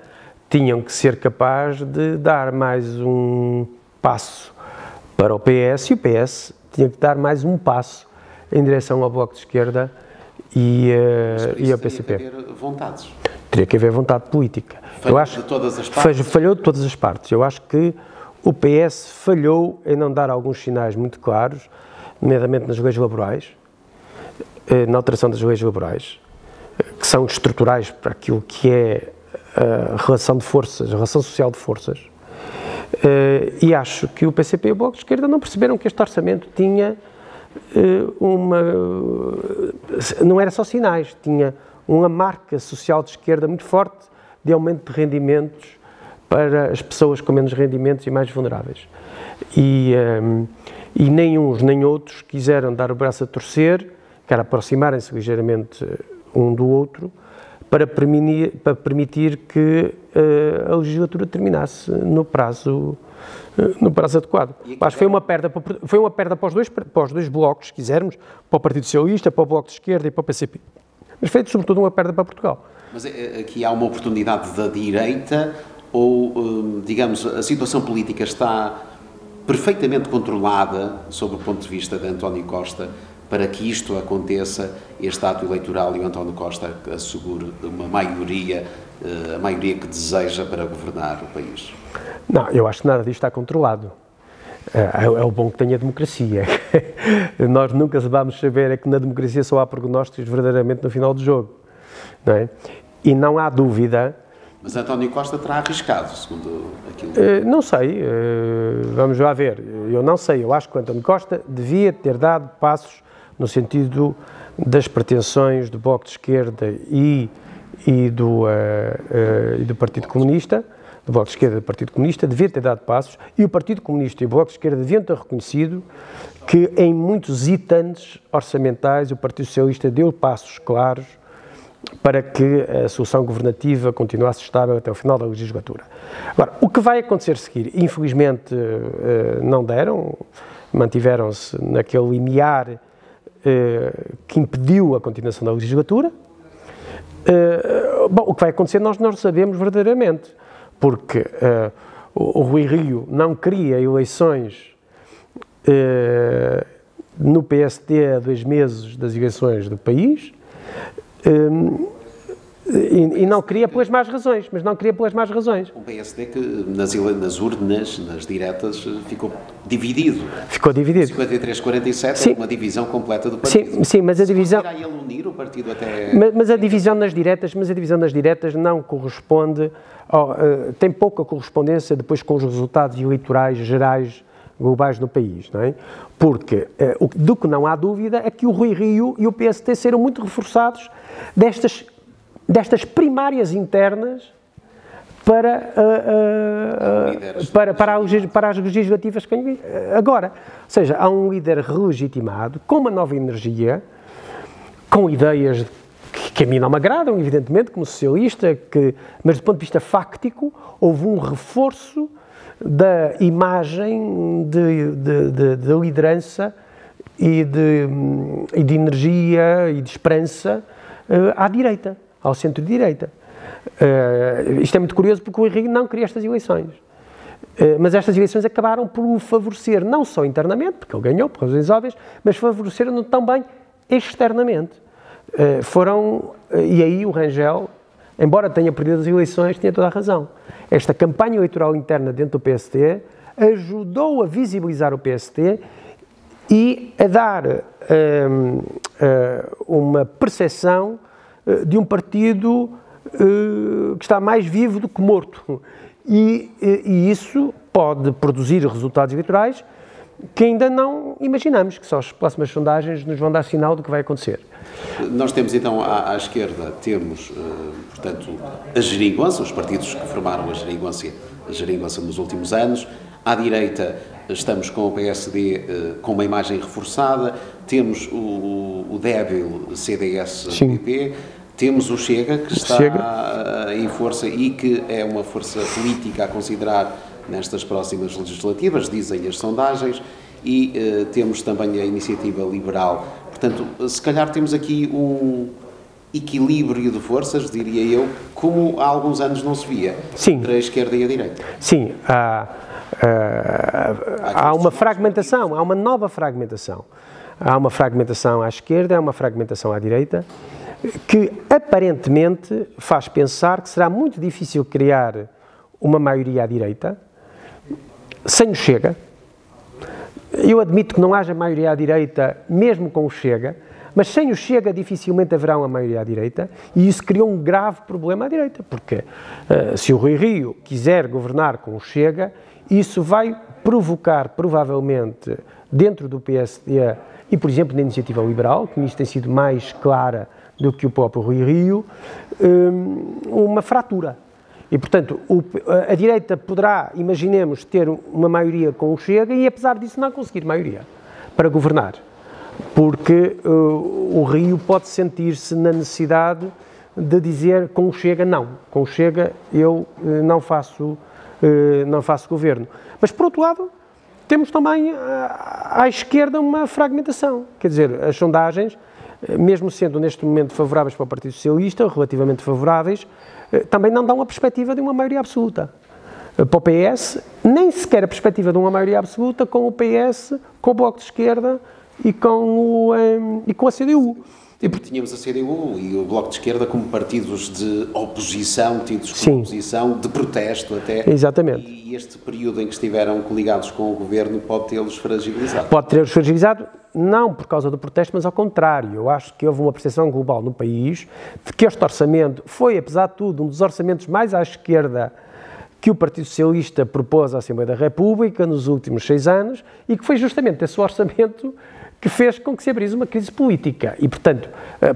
tinham que ser capazes de dar mais um passo para o PS e o PS tinha que dar mais um passo em direção ao Bloco de Esquerda e ao PCP. Teria que haver vontades. Teria que haver vontade política. Falhou de todas as partes? Falhou de todas as partes. Eu acho que o PS falhou em não dar alguns sinais muito claros, nomeadamente nas leis laborais, na alteração das leis laborais, que são estruturais para aquilo que é a relação de forças, a relação social de forças. E acho que o PCP e o Bloco de Esquerda não perceberam que este orçamento tinha não era só sinais, tinha uma marca social de esquerda muito forte de aumento de rendimentos para as pessoas com menos rendimentos e mais vulneráveis. E nem uns nem outros quiseram dar o braço a torcer, quer aproximarem-se ligeiramente um do outro, para permitir que a legislatura terminasse no prazo adequado. Acho que foi uma perda para os dois blocos, se quisermos, para o Partido Socialista, para o Bloco de Esquerda e para o PCP. Mas foi, sobretudo, uma perda para Portugal. Mas aqui há uma oportunidade da direita ou, digamos, a situação política está perfeitamente controlada, sob o ponto de vista de António Costa, para que isto aconteça, este ato eleitoral e o António Costa assegure uma maioria, a maioria que deseja para governar o país? Não, eu acho que nada disto está controlado. É o bom que tem a democracia. Nós nunca vamos saber que na democracia só há prognósticos verdadeiramente no final do jogo. Não é? E não há dúvida... Mas António Costa terá arriscado, segundo aquilo... Não sei, vamos lá ver. Eu não sei, eu acho que o António Costa devia ter dado passos no sentido das pretensões do Bloco de Esquerda e do Partido Comunista, do Bloco de Esquerda e do Partido Comunista, devia ter dado passos, e o Partido Comunista e o Bloco de Esquerda deviam ter reconhecido que em muitos itens orçamentais o Partido Socialista deu passos claros para que a solução governativa continuasse estável até o final da legislatura. Agora, o que vai acontecer a seguir? Infelizmente não deram, mantiveram-se naquele limiar que impediu a continuação da legislatura. Bom, o que vai acontecer nós não sabemos verdadeiramente, porque o Rui Rio não queria eleições no PSD a 2 meses das eleições do país, e não queria pelas más razões, mas não queria pelas más razões. Um PSD que nas urnas, nas diretas, ficou dividido. Ficou dividido. 53-47 é uma divisão completa do partido. Sim, mas a divisão... Irá ele unir o partido até... Mas a divisão nas diretas não corresponde... tem pouca correspondência depois com os resultados eleitorais gerais globais no país, não é? Porque do que não há dúvida é que o Rui Rio e o PSD serão muito reforçados destas primárias internas para as legislativas que vêm agora. Ou seja, há um líder relegitimado, com uma nova energia, com ideias que a mim não me agradam, evidentemente, como socialista, mas do ponto de vista fáctico, houve um reforço da imagem de liderança e de energia e de esperança à direita, ao centro-direita. Isto é muito curioso porque o Henrique não queria estas eleições. Mas estas eleições acabaram por o favorecer, não só internamente, porque ele ganhou, por razões óbvias, mas favoreceram-no também externamente. E aí o Rangel, embora tenha perdido as eleições, tinha toda a razão. Esta campanha eleitoral interna dentro do PST ajudou a visibilizar o PST e a dar uma percepção de um partido que está mais vivo do que morto. E isso pode produzir resultados eleitorais que ainda não imaginamos, que só as próximas sondagens nos vão dar sinal do que vai acontecer. Nós temos então à esquerda, portanto, a geringonça, os partidos que formaram a geringonça nos últimos anos. À direita estamos com o PSD com uma imagem reforçada, temos o débil CDS-PP, temos o Chega, que está em força e que é uma força política a considerar nestas próximas legislativas, dizem as sondagens, e temos também a Iniciativa Liberal. Portanto, se calhar temos aqui um equilíbrio de forças, diria eu, como há alguns anos não se via, entre a esquerda e a direita. Sim, há uma fragmentação, há uma nova fragmentação. Há uma fragmentação à esquerda, há uma fragmentação à direita, que aparentemente faz pensar que será muito difícil criar uma maioria à direita sem o Chega. Eu admito que não haja maioria à direita mesmo com o Chega, mas sem o Chega dificilmente haverá uma maioria à direita, e isso criou um grave problema à direita, porque se o Rui Rio quiser governar com o Chega, isso vai provocar provavelmente dentro do PSD e, por exemplo, na Iniciativa Liberal, que nisso tem sido mais clara do que o próprio Rui Rio, uma fratura. E, portanto, a direita poderá, imaginemos, ter uma maioria com o Chega e, apesar disso, não conseguir maioria para governar. Porque o Rio pode sentir-se na necessidade de dizer com o Chega não. Com o Chega eu não faço governo. Mas, por outro lado, temos também à esquerda uma fragmentação. Quer dizer, as sondagens, mesmo sendo neste momento favoráveis para o Partido Socialista, relativamente favoráveis, também não dão a perspectiva de uma maioria absoluta. Para o PS, nem sequer a perspectiva de uma maioria absoluta com o PS, com o Bloco de Esquerda e com a CDU. E porque tínhamos a CDU e o Bloco de Esquerda como partidos de oposição, tidos como oposição, de protesto até. Exatamente. E este período em que estiveram coligados com o governo pode tê-los fragilizado. Pode tê-los fragilizado, não por causa do protesto, mas ao contrário. Eu acho que houve uma percepção global no país de que este orçamento foi, apesar de tudo, um dos orçamentos mais à esquerda que o Partido Socialista propôs à Assembleia da República nos últimos 6 anos e que foi justamente esse orçamento que fez com que se abrisse uma crise política e, portanto,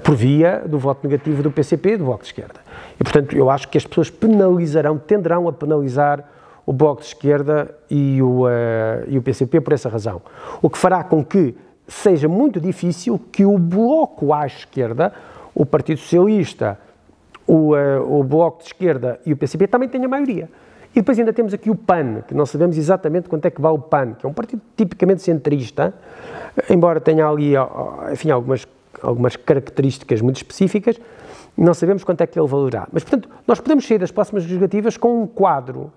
por via do voto negativo do PCP e do Bloco de Esquerda. E, portanto, eu acho que as pessoas tenderão a penalizar o Bloco de Esquerda e o PCP por essa razão. O que fará com que seja muito difícil que o Bloco à esquerda, o Partido Socialista, o Bloco de Esquerda e o PCP também tenham maioria. E depois ainda temos aqui o PAN, que não sabemos exatamente quanto é que vale o PAN, que é um partido tipicamente centrista, embora tenha ali, enfim, algumas características muito específicas, não sabemos quanto é que ele valerá. Mas, portanto, nós podemos sair das próximas legislativas com um quadro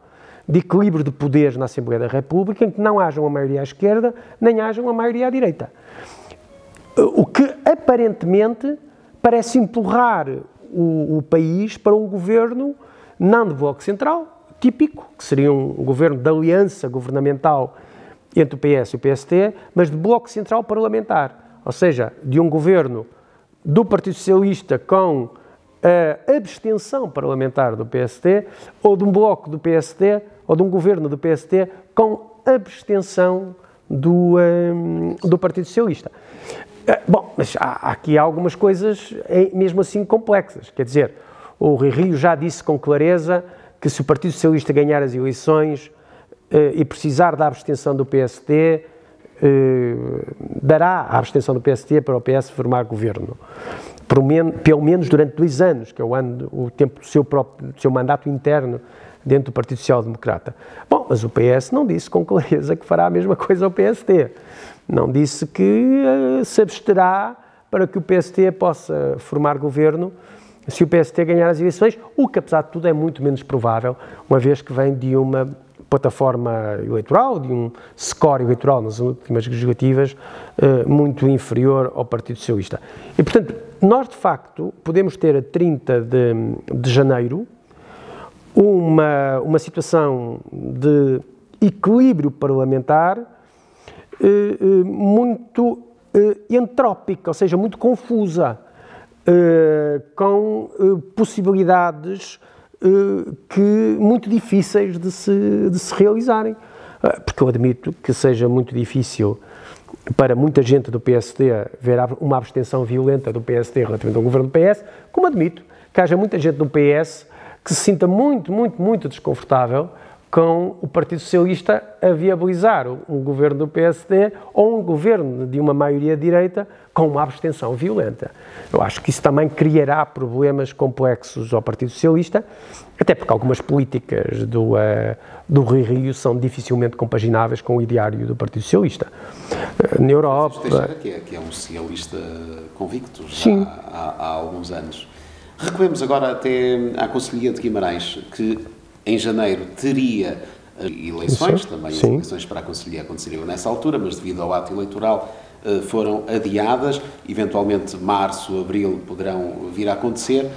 de equilíbrio de poderes na Assembleia da República, em que não haja uma maioria à esquerda, nem haja uma maioria à direita. O que, aparentemente, parece empurrar o país para um governo não de bloco central, típico, que seria um governo de aliança governamental entre o PS e o PST, mas de bloco central parlamentar, ou seja, de um governo do Partido Socialista com a abstenção parlamentar do PST, ou de um bloco do PST, ou de um governo do PST com abstenção do Partido Socialista. Bom, mas há aqui algumas coisas mesmo assim complexas, quer dizer, o Rui Rio já disse com clareza que se o Partido Socialista ganhar as eleições e precisar da abstenção do PST, dará a abstenção do PST para o PS formar governo. Pelo menos durante 2 anos, que é o tempo do seu mandato interno dentro do Partido Social Democrata. Bom, mas o PS não disse com clareza que fará a mesma coisa ao PST. Não disse que se absterá para que o PST possa formar governo se o PST ganhar as eleições, o que, apesar de tudo, é muito menos provável, uma vez que vem de uma plataforma eleitoral, de um score eleitoral nas últimas legislativas muito inferior ao Partido Socialista. E, portanto, nós, de facto, podemos ter a 30 de janeiro uma situação de equilíbrio parlamentar muito entrópica, ou seja, muito confusa, com possibilidades muito difíceis de se realizarem. Porque eu admito que seja muito difícil para muita gente do PSD ver uma abstenção violenta do PSD relativamente ao governo do PS, como admito que haja muita gente do PS que se sinta muito desconfortável com o Partido Socialista a viabilizar um governo do PSD ou um governo de uma maioria de direita com uma abstenção violenta. Eu acho que isso também criará problemas complexos ao Partido Socialista, até porque algumas políticas do Rui Rio são dificilmente compagináveis com o ideário do Partido Socialista. Na Europa... Teixeira, que é um socialista convicto já há alguns anos. Recuemos agora até à Conselhia de Guimarães, que em janeiro teria eleições, também as eleições para a Conselhia aconteceriam nessa altura, mas devido ao ato eleitoral foram adiadas, eventualmente março, abril poderão vir a acontecer.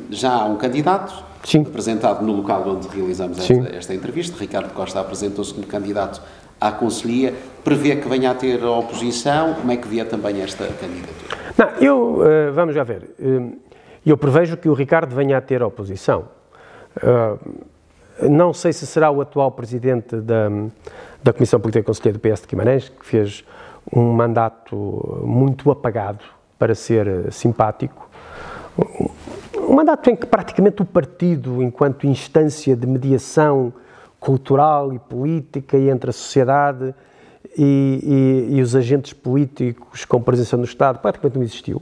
Já há um candidato apresentado no local onde realizamos esta entrevista. Ricardo Costa apresentou-se como candidato à Conselhia. Prevê que venha a ter a oposição? Como é que vê também esta candidatura? Não, vamos já ver. Eu prevejo que o Ricardo venha a ter a oposição. Não sei se será o atual presidente da Comissão Política e Conselheiro do PS de Guimarães, que fez um mandato muito apagado, para ser simpático. Um mandato em que praticamente o partido, enquanto instância de mediação cultural e política entre a sociedade e os agentes políticos com presença no Estado, praticamente não existiu.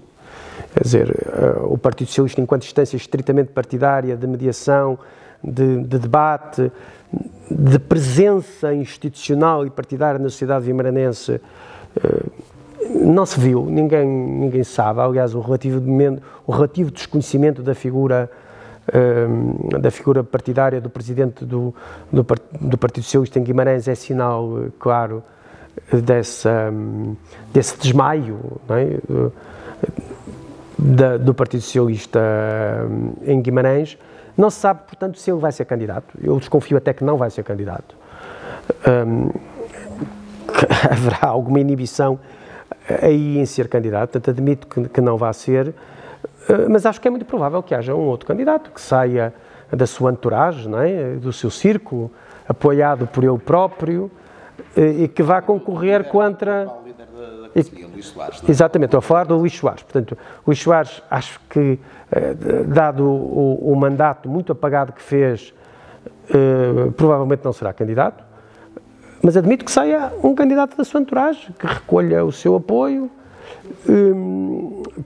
Quer dizer, o Partido Socialista, enquanto instância estritamente partidária de mediação, de debate, de presença institucional e partidária na sociedade vimaranense, não se viu, ninguém sabe. Aliás, o relativo desconhecimento da figura partidária do presidente do Partido Socialista em Guimarães é sinal claro desse desmaio, não é? Do Partido Socialista em Guimarães. Não se sabe, portanto, se ele vai ser candidato. Eu desconfio até que não vai ser candidato. Haverá alguma inibição aí em ser candidato, portanto, admito que não vai ser, mas acho que é muito provável que haja um outro candidato que saia da sua entourage, não é? Do seu círculo, apoiado por ele próprio, e que vá concorrer contra... Luís Soares, não é? Exatamente, estou a falar do Luís Soares. Portanto, Luís Soares, acho que, dado o mandato muito apagado que fez, provavelmente não será candidato, mas admito que saia um candidato da sua entourage, que recolha o seu apoio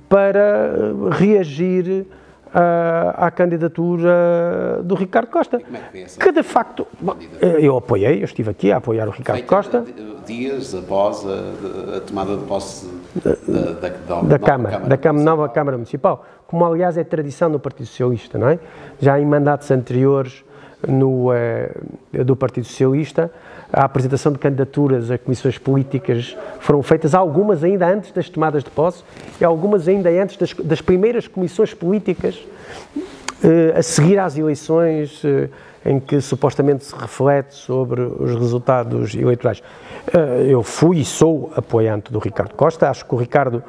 para reagir à candidatura do Ricardo Costa, que de facto, eu apoiei, eu estive aqui a apoiar o Ricardo Costa. Dias após a tomada de posse da nova Câmara Municipal, como aliás é tradição no Partido Socialista, não é? Já em mandatos anteriores do Partido Socialista, a apresentação de candidaturas a comissões políticas foram feitas, algumas ainda antes das tomadas de posse e algumas ainda antes das primeiras comissões políticas a seguir às eleições em que supostamente se reflete sobre os resultados eleitorais. Eu fui e sou apoiante do Ricardo Costa. Acho que o Ricardo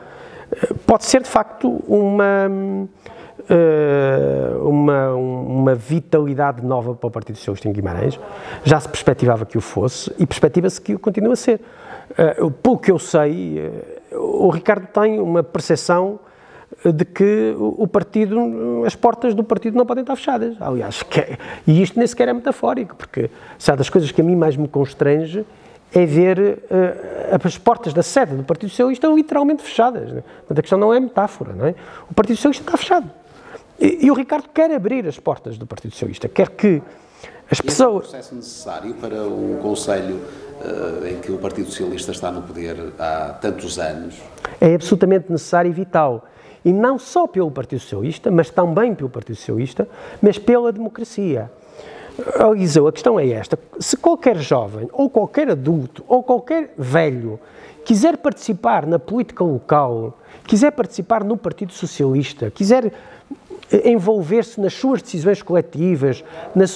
pode ser de facto uma vitalidade nova para o Partido Socialista em Guimarães. Já se perspectivava que o fosse e perspectiva-se que o continue a ser. Pelo que eu sei, o Ricardo tem uma percepção de que as portas do partido não podem estar fechadas. Aliás, e isto nem sequer é metafórico, porque se há das coisas que a mim mais me constrange é ver as portas da sede do Partido Socialista literalmente fechadas. Portanto, a questão não é metáfora, não é? O Partido Socialista está fechado. E o Ricardo quer abrir as portas do Partido Socialista, quer que as pessoas... É um processo necessário para um Conselho em que o Partido Socialista está no poder há tantos anos? É absolutamente necessário e vital. E não só pelo Partido Socialista, mas também pelo Partido Socialista, mas pela democracia. Eliseu, a questão é esta. Se qualquer jovem, ou qualquer adulto, ou qualquer velho quiser participar na política local, quiser participar no Partido Socialista, quiser envolver-se nas suas decisões coletivas, no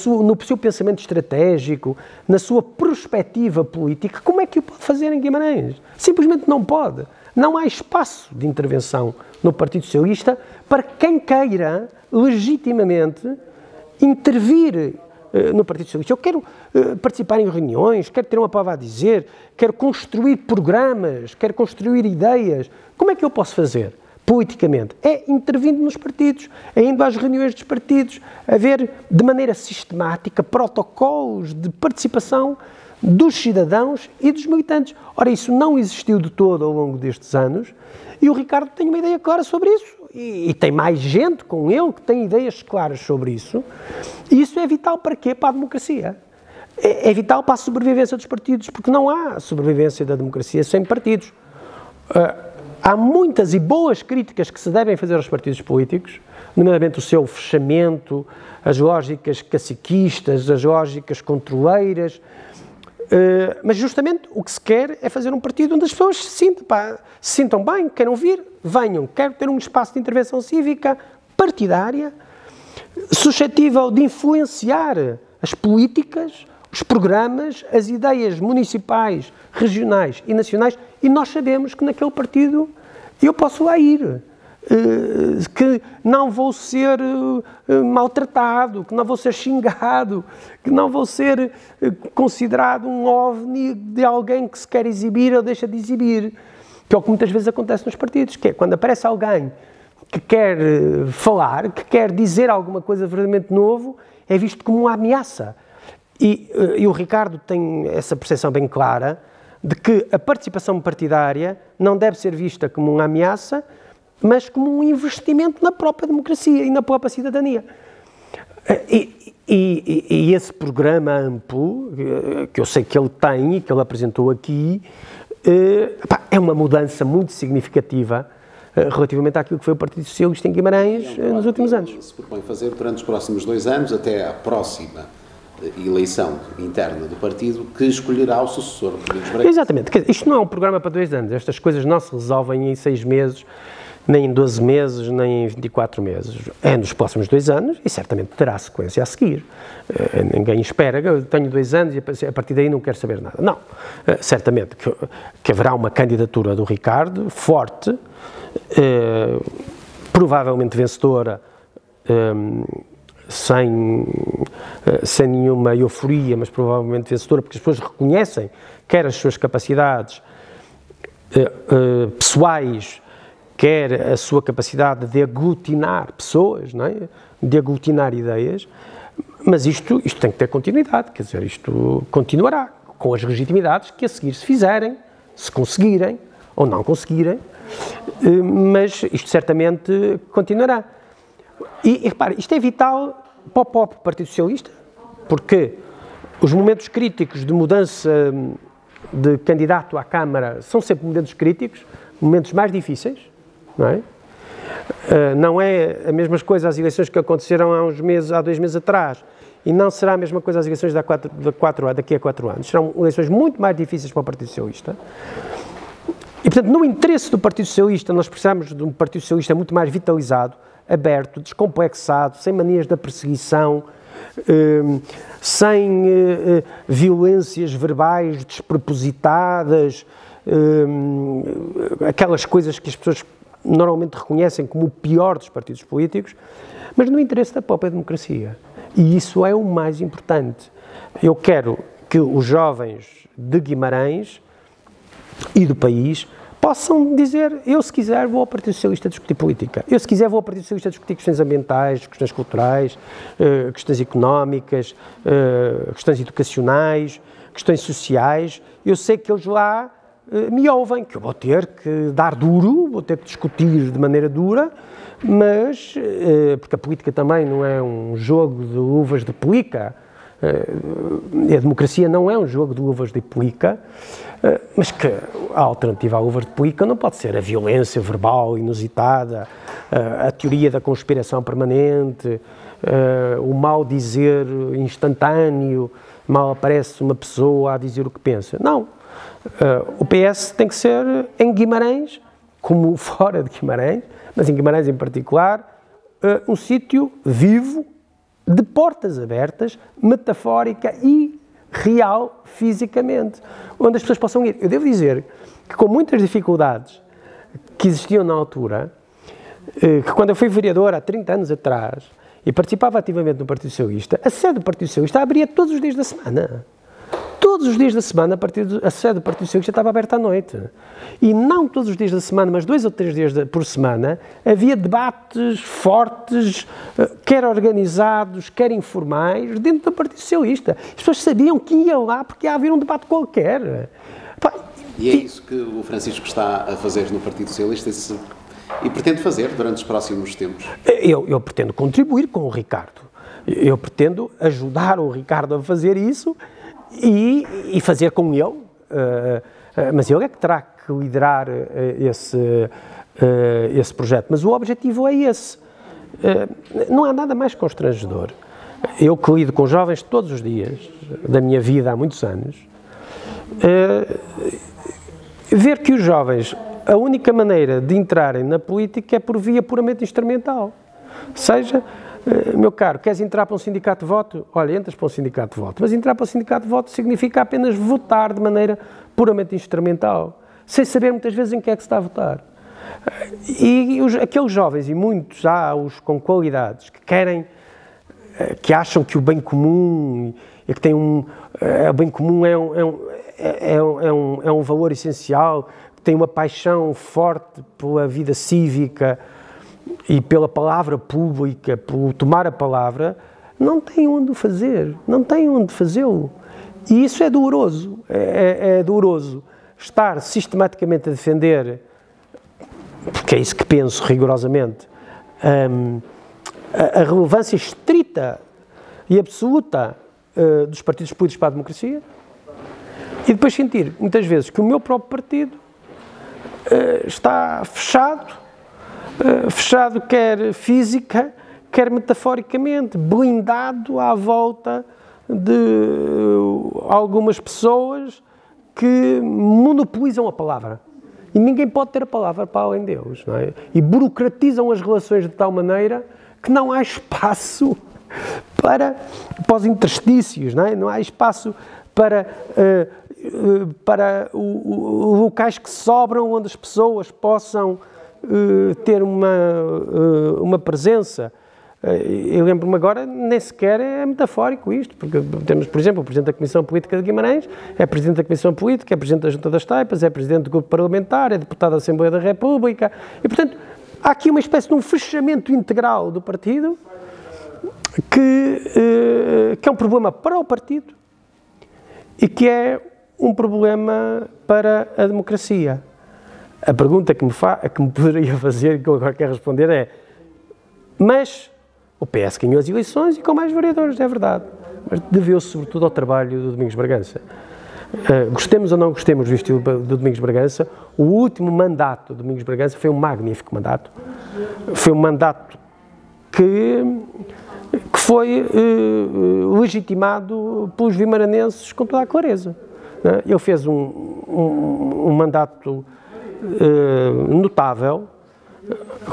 seu pensamento estratégico, na sua perspectiva política, como é que o pode fazer em Guimarães? Simplesmente não pode. Não há espaço de intervenção no Partido Socialista para quem queira legitimamente intervir no Partido Socialista. Eu quero participar em reuniões, quero ter uma palavra a dizer, quero construir programas, quero construir ideias. Como é que eu posso fazer politicamente? É intervindo nos partidos, é indo às reuniões dos partidos, a ver de maneira sistemática protocolos de participação dos cidadãos e dos militantes. Ora, isso não existiu de todo ao longo destes anos e o Ricardo tem uma ideia clara sobre isso e tem mais gente com ele que tem ideias claras sobre isso. E isso é vital para quê? Para a democracia. É vital para a sobrevivência dos partidos, porque não há sobrevivência da democracia sem partidos. Há muitas e boas críticas que se devem fazer aos partidos políticos, nomeadamente o seu fechamento, as lógicas caciquistas, as lógicas controleiras, mas justamente o que se quer é fazer um partido onde as pessoas se sintam bem, queiram vir, venham, quero ter um espaço de intervenção cívica partidária, suscetível de influenciar as políticas, os programas, as ideias municipais, regionais e nacionais, e nós sabemos que naquele partido eu posso lá ir, que não vou ser maltratado, que não vou ser xingado, que não vou ser considerado um ovni de alguém que se quer exibir ou deixa de exibir, que é o que muitas vezes acontece nos partidos, que é quando aparece alguém que quer falar, que quer dizer alguma coisa verdadeiramente novo, é visto como uma ameaça. E o Ricardo tem essa percepção bem clara de que a participação partidária não deve ser vista como uma ameaça, mas como um investimento na própria democracia e na própria cidadania. E esse programa amplo, que eu sei que ele tem e que ele apresentou aqui, é uma mudança muito significativa relativamente àquilo que foi o Partido Socialista em Guimarães nos últimos anos. Se propõe fazer durante os próximos 2 anos, até à próxima eleição interna do partido, que escolherá o sucessor de Domingos Bretas. Exatamente. Quer dizer, isto não é um programa para 2 anos. Estas coisas não se resolvem em 6 meses, nem em 12 meses, nem em 24 meses. É nos próximos 2 anos e certamente terá sequência a seguir. Ninguém espera, eu tenho 2 anos e a partir daí não quero saber nada. Não. Certamente que haverá uma candidatura do Ricardo forte, provavelmente vencedora, sem nenhuma euforia, mas provavelmente vencedora, porque as pessoas reconhecem quer as suas capacidades pessoais, quer a sua capacidade de aglutinar pessoas, não é? De aglutinar ideias, mas isto tem que ter continuidade, quer dizer, isto continuará com as legitimidades que a seguir se fizerem, se conseguirem ou não conseguirem, mas isto certamente continuará. E repare, isto é vital para o próprio Partido Socialista, porque os momentos críticos de mudança de candidato à Câmara são sempre momentos críticos, momentos mais difíceis, não é? Não é a mesma coisa as eleições que aconteceram há 2 meses atrás, e não será a mesma coisa as eleições daqui a 4 anos. Serão eleições muito mais difíceis para o Partido Socialista. E, portanto, no interesse do Partido Socialista, nós precisamos de um Partido Socialista muito mais vitalizado, aberto, descomplexado, sem manias da perseguição, sem violências verbais despropositadas, aquelas coisas que as pessoas normalmente reconhecem como o pior dos partidos políticos, mas no interesse da própria democracia. E isso é o mais importante. Eu quero que os jovens de Guimarães e do país possam dizer, eu se quiser vou ao Partido Socialista discutir política, eu se quiser vou ao Partido Socialista discutir questões ambientais, questões culturais, questões económicas, questões educacionais, questões sociais, eu sei que eles lá me ouvem, que eu vou ter que dar duro, vou ter que discutir de maneira dura, mas, porque a política também não é um jogo de luvas de pelica, a democracia não é um jogo de luvas de pelica, mas que a alternativa à luvas de pelica não pode ser a violência verbal inusitada, a teoria da conspiração permanente, o mal dizer instantâneo, mal aparece uma pessoa a dizer o que pensa. Não. O PS tem que ser, em Guimarães, como fora de Guimarães, mas em Guimarães em particular, um sítio vivo, de portas abertas, metafórica e real fisicamente, onde as pessoas possam ir. Eu devo dizer que com muitas dificuldades que existiam na altura, que quando eu fui vereador há 30 anos atrás e participava ativamente no Partido Socialista, a sede do Partido Socialista abria todos os dias da semana. Todos os dias da semana, a sede do Partido Socialista estava aberta à noite. E não todos os dias da semana, mas 2 ou 3 dias por semana, havia debates fortes, quer organizados, quer informais, dentro do Partido Socialista. As pessoas sabiam que iam lá porque ia haver um debate qualquer. E é isso que o Francisco está a fazer no Partido Socialista e pretende fazer durante os próximos tempos? Eu pretendo contribuir com o Ricardo. Eu pretendo ajudar o Ricardo a fazer isso e fazer com ele, mas ele é que terá que liderar esse projeto. Mas o objetivo é esse. Não há nada mais constrangedor. Eu que lido com jovens todos os dias, da minha vida há muitos anos, ver que os jovens, a única maneira de entrarem na política é por via puramente instrumental. Seja, meu caro, queres entrar para um sindicato de voto? Olha, entras para um sindicato de voto. Mas entrar para um sindicato de voto significa apenas votar de maneira puramente instrumental, sem saber muitas vezes em que é que se está a votar. E aqueles jovens, e muitos há os com qualidades, que querem, que acham que o bem comum, e que tem o bem comum é um valor essencial, que tem uma paixão forte pela vida cívica e pela palavra pública, por tomar a palavra, não tem onde o fazer, não tem onde fazê-lo. E isso é doloroso, é doloroso estar sistematicamente a defender, porque é isso que penso rigorosamente, a relevância estrita e absoluta dos partidos políticos para a democracia, e depois sentir, muitas vezes, que o meu próprio partido está fechado quer física, quer metaforicamente, blindado à volta de algumas pessoas que monopolizam a palavra. E ninguém pode ter a palavra para além de Deus, não é? E burocratizam as relações de tal maneira que não há espaço para os interstícios, não é? Não há espaço para locais que sobram onde as pessoas possam ter uma presença. Eu lembro-me agora, nem sequer é metafórico isto, porque temos, por exemplo, o Presidente da Comissão Política de Guimarães, é Presidente da Comissão Política, é Presidente da Junta das Taipas, é Presidente do Grupo Parlamentar, é Deputado da Assembleia da República, e, portanto, há aqui uma espécie de um fechamento integral do partido que é um problema para o partido e que é um problema para a democracia. A pergunta que me poderia fazer e que eu agora quero responder é: mas o PS ganhou as eleições e com mais vereadores, é verdade, mas deveu-se sobretudo ao trabalho do Domingos Bragança. Gostemos ou não gostemos do estilo do Domingos Bragança, o último mandato do Domingos Bragança foi um magnífico mandato. Foi um mandato que foi legitimado pelos vimaranenses com toda a clareza. Ele fez um mandato notável,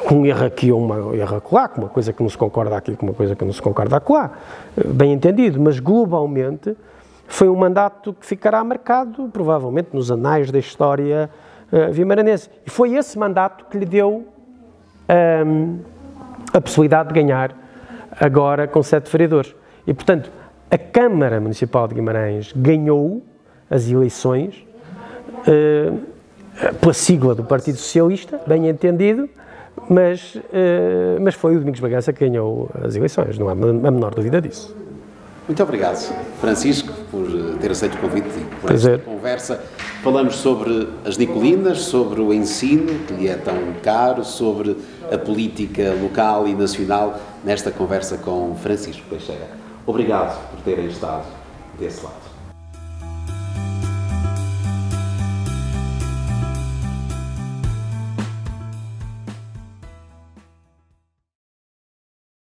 com um erro aqui ou um erro acolá, com uma coisa que não se concorda aqui, com uma coisa que não se concorda acolá, bem entendido, mas globalmente foi um mandato que ficará marcado, provavelmente, nos anais da história vimaranense. E foi esse mandato que lhe deu a possibilidade de ganhar agora com 7 vereadores. E, portanto, a Câmara Municipal de Guimarães ganhou as eleições pela sigla do Partido Socialista, bem entendido, mas foi o Domingos Bragança que ganhou as eleições, não há a menor dúvida disso. Muito obrigado, Francisco, por ter aceito o convite e por esta conversa. Falamos sobre as Nicolinas, sobre o ensino, que lhe é tão caro, sobre a política local e nacional, nesta conversa com Francisco Teixeira. Obrigado por terem estado desse lado.